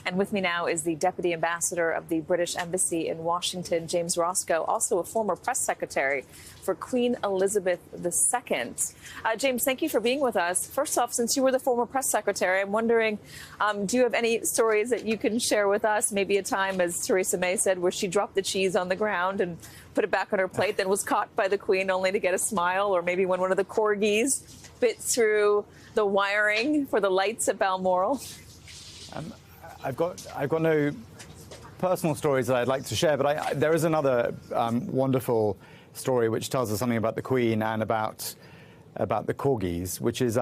And with me now is the Deputy Ambassador of the British Embassy in Washington, James Roscoe, also a former press secretary for Queen Elizabeth II. James, thank you for being with us. First off, since you were the former press secretary, I'm wondering, do you have any stories that you can share with us? Maybe a time, as Theresa May said, where she dropped the cheese on the ground and put it back on her plate, then was caught by the Queen only to get a smile, or maybe when one of the corgis bit through the wiring for the lights at Balmoral? I've got no personal stories that I'd like to share, but there is another wonderful story which tells us something about the Queen and about the corgis, which is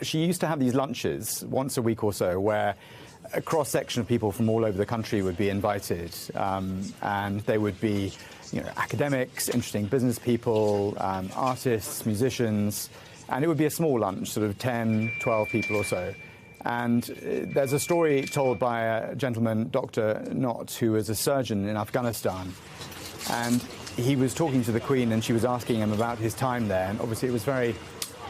she used to have these lunches once a week or so where a cross-section of people from all over the country would be invited, and they would be, academics, interesting business people, artists, musicians, and it would be a small lunch, sort of 10, 12 people or so. And there's a story told by a gentleman, Dr. Knott, who was a surgeon in Afghanistan, and he was talking to the Queen and she was asking him about his time there, and obviously it was very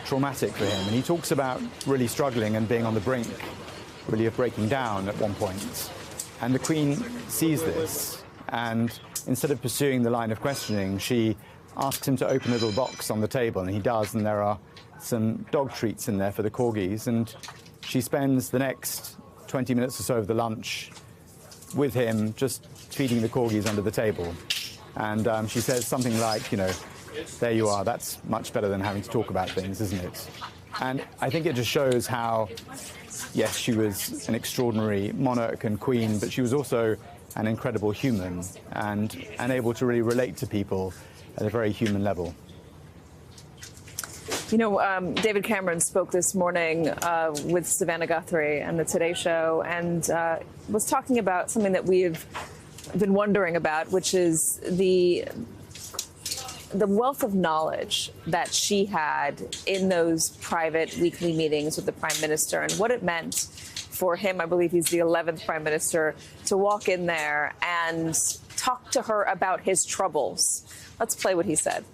traumatic for him. And he talks about really struggling and being on the brink, really, of breaking down at one point. And the Queen sees this, and instead of pursuing the line of questioning, she asks him to open a little box on the table, and he does, and there are some dog treats in there for the corgis. And she spends the next 20 minutes or so of the lunch with him, just feeding the corgis under the table. And she says something like, there you are, that's much better than having to talk about things, isn't it? And I think it just shows how, yes, she was an extraordinary monarch and queen, but she was also an incredible human and able to really relate to people at a very human level. David Cameron spoke this morning with Savannah Guthrie and the Today Show, and was talking about something that we've been wondering about, which is the wealth of knowledge that she had in those private weekly meetings with the Prime Minister, and what it meant for him, I believe he's the 11th Prime Minister, to walk in there and talk to her about his troubles. Let's play what he said.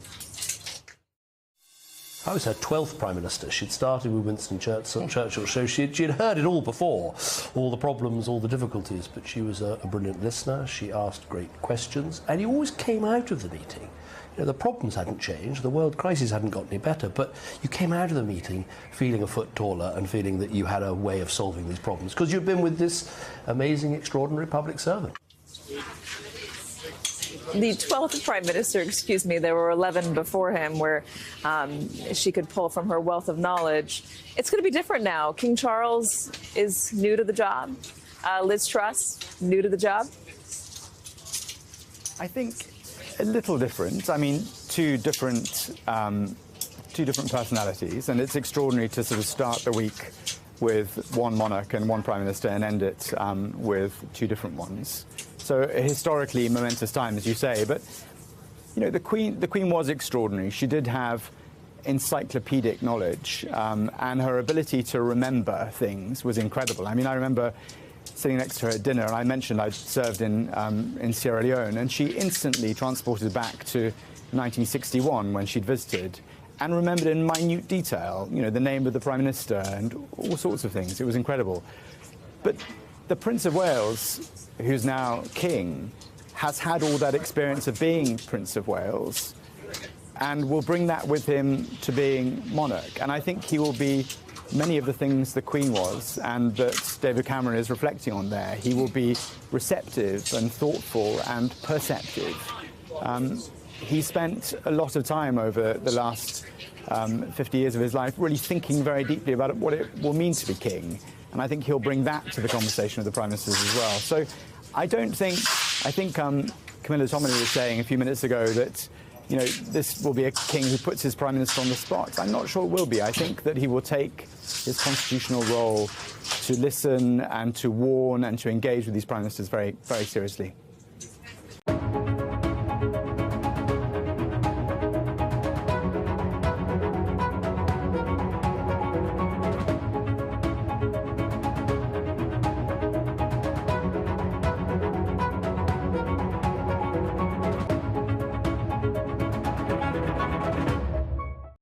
I was her 12th Prime Minister. She'd started with Winston Churchill, so she'd heard it all before, all the problems, all the difficulties, but she was a brilliant listener. She asked great questions, and you always came out of the meeting. The problems hadn't changed, the world crisis hadn't got any better, but you came out of the meeting feeling a foot taller and feeling that you had a way of solving these problems, because you'd been with this amazing, extraordinary public servant. The 12th Prime Minister, there were 11 before him where she could pull from her wealth of knowledge. It's going to be different now. King Charles is new to the job. Liz Truss, new to the job. I think a little different. I mean, two different personalities, and it's extraordinary to sort of start the week with one monarch and one Prime Minister and end it with two different ones. So a historically momentous time, as you say. But the Queen was extraordinary. She did have encyclopedic knowledge, and her ability to remember things was incredible. I mean, I remember sitting next to her at dinner, and I mentioned I'd served in Sierra Leone, and she instantly transported back to 1961 when she'd visited, and remembered in minute detail, the name of the Prime Minister and all sorts of things. It was incredible. But the Prince of Wales, who's now king, has had all that experience of being Prince of Wales and will bring that with him to being monarch. And I think he will be many of the things the Queen was and that David Cameron is reflecting on there. He will be receptive and thoughtful and perceptive. He spent a lot of time over the last 50 years of his life really thinking very deeply about what it will mean to be king. And I think he'll bring that to the conversation with the Prime Ministers as well. So I think Camilla Tominey was saying a few minutes ago that, this will be a king who puts his Prime Minister on the spot. I'm not sure it will be. I think that he will take his constitutional role to listen and to warn and to engage with these Prime Ministers very, very seriously.